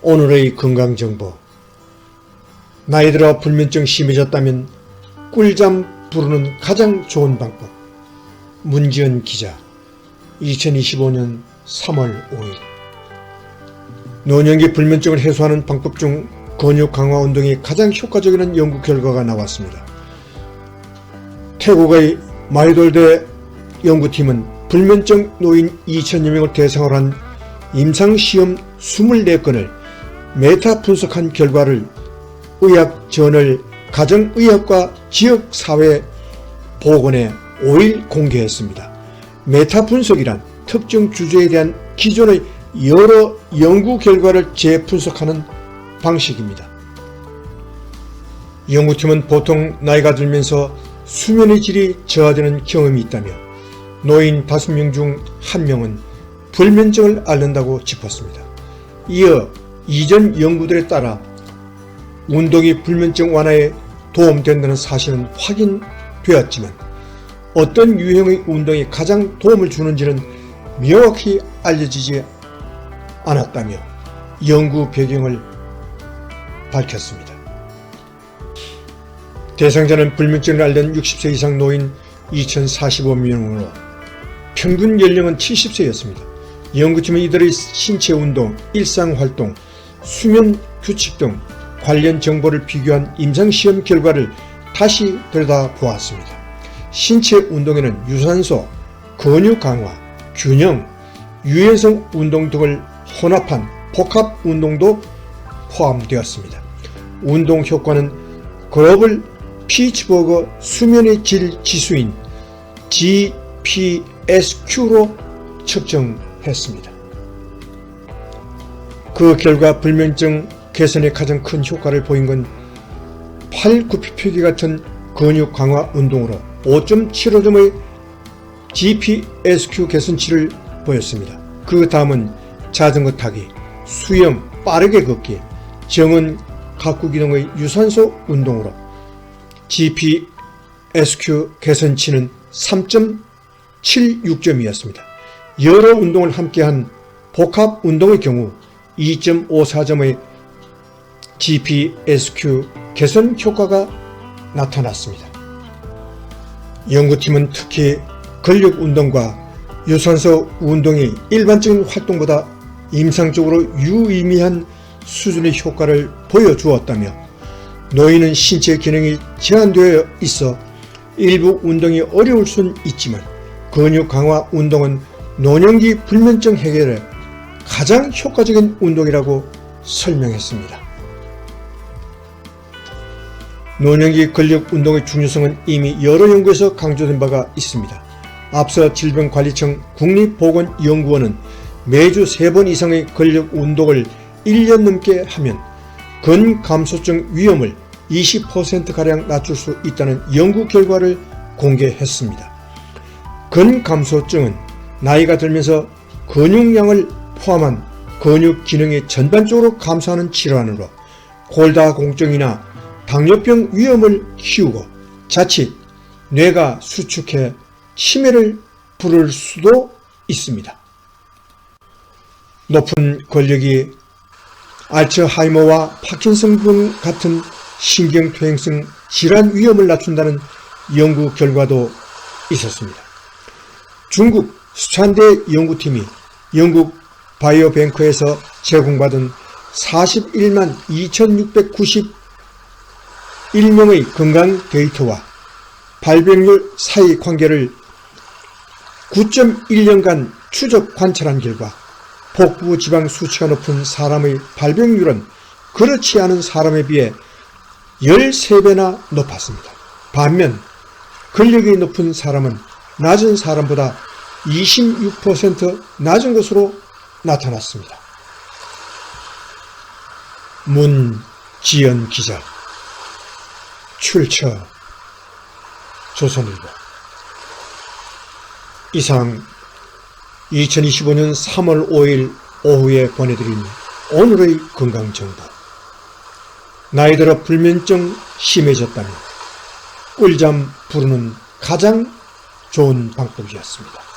오늘의 건강정보. 나이 들어 불면증 심해졌다면 꿀잠 부르는 가장 좋은 방법. 문지연 기자, 2025년 3월 5일. 노년기 불면증을 해소하는 방법 중 근육 강화 운동이 가장 효과적이라는 연구 결과가 나왔습니다. 태국의 마이돌대 연구팀은 불면증 노인 2,000여 명을 대상으로 한 임상시험 24건을 메타 분석한 결과를 의학저널 가정의학과 지역사회 보건에 5일 공개했습니다. 메타 분석이란 특정 주제에 대한 기존의 여러 연구 결과를 재분석하는 방식입니다. 연구팀은 보통 나이가 들면서 수면의 질이 저하되는 경험이 있다며 노인 5명 중 1명은 불면증을 앓는다고 짚었습니다. 이어 이전 연구들에 따라 운동이 불면증 완화에 도움된다는 사실은 확인되었지만 어떤 유형의 운동이 가장 도움을 주는지는 명확히 알려지지 않았다며 연구 배경을 밝혔습니다. 대상자는 불면증을 앓는 60세 이상 노인 2,045명으로 평균 연령은 70세였습니다. 연구팀은 이들의 신체 운동, 일상활동, 수면 규칙 등 관련 정보를 비교한 임상시험 결과를 다시 들여다보았습니다. 신체 운동에는 유산소, 근육 강화, 균형, 유연성 운동 등을 혼합한 복합 운동도 포함되었습니다. 운동 효과는 글로벌 피츠버그 수면의 질 지수인 GPSQ로 측정했습니다. 그 결과 불면증 개선에 가장 큰 효과를 보인 건 팔 굽히기 같은 근육 강화 운동으로 5.75점의 GPSQ 개선치를 보였습니다. 그 다음은 자전거 타기, 수영, 빠르게 걷기, 정원 가꾸기 등의 유산소 운동으로 GPSQ 개선치는 3.76점이었습니다. 여러 운동을 함께한 복합 운동의 경우 2.54점의 GPSQ 개선 효과가 나타났습니다. 연구팀은 특히 근력 운동과 유산소 운동이 일반적인 활동보다 임상적으로 유의미한 수준의 효과를 보여주었다며 노인은 신체 기능이 제한되어 있어 일부 운동이 어려울 수는 있지만 근육 강화 운동은 노년기 불면증 해결에 가장 효과적인 운동이라고 설명했습니다. 노년기 근력 운동의 중요성은 이미 여러 연구에서 강조된 바가 있습니다. 앞서 질병관리청 국립보건연구원은 매주 3번 이상의 근력 운동을 1년 넘게 하면 근감소증 위험을 20%가량 낮출 수 있다는 연구 결과를 공개했습니다. 근감소증은 나이가 들면서 근육량을 포함한 근육 기능이 전반적으로 감소하는 질환으로 골다공증이나 당뇨병 위험을 키우고 자칫 뇌가 수축해 치매를 부를 수도 있습니다. 높은 근력이 알츠하이머와 파킨슨병 같은 신경퇴행성 질환 위험을 낮춘다는 연구 결과도 있었습니다. 중국 수찬대 연구팀이 영국 바이오뱅크에서 제공받은 41만 2,691명의 건강 데이터와 발병률 사이 관계를 9.1년간 추적 관찰한 결과 복부 지방 수치가 높은 사람의 발병률은 그렇지 않은 사람에 비해 13배나 높았습니다. 반면 근력이 높은 사람은 낮은 사람보다 26% 낮은 것으로 나타났습니다. 문지연 기자, 출처 조선일보. 이상 2025년 3월 5일 오후에 보내드린 오늘의 건강정보. 나이 들어 불면증 심해졌다면 꿀잠 부르는 가장 좋은 방법이었습니다.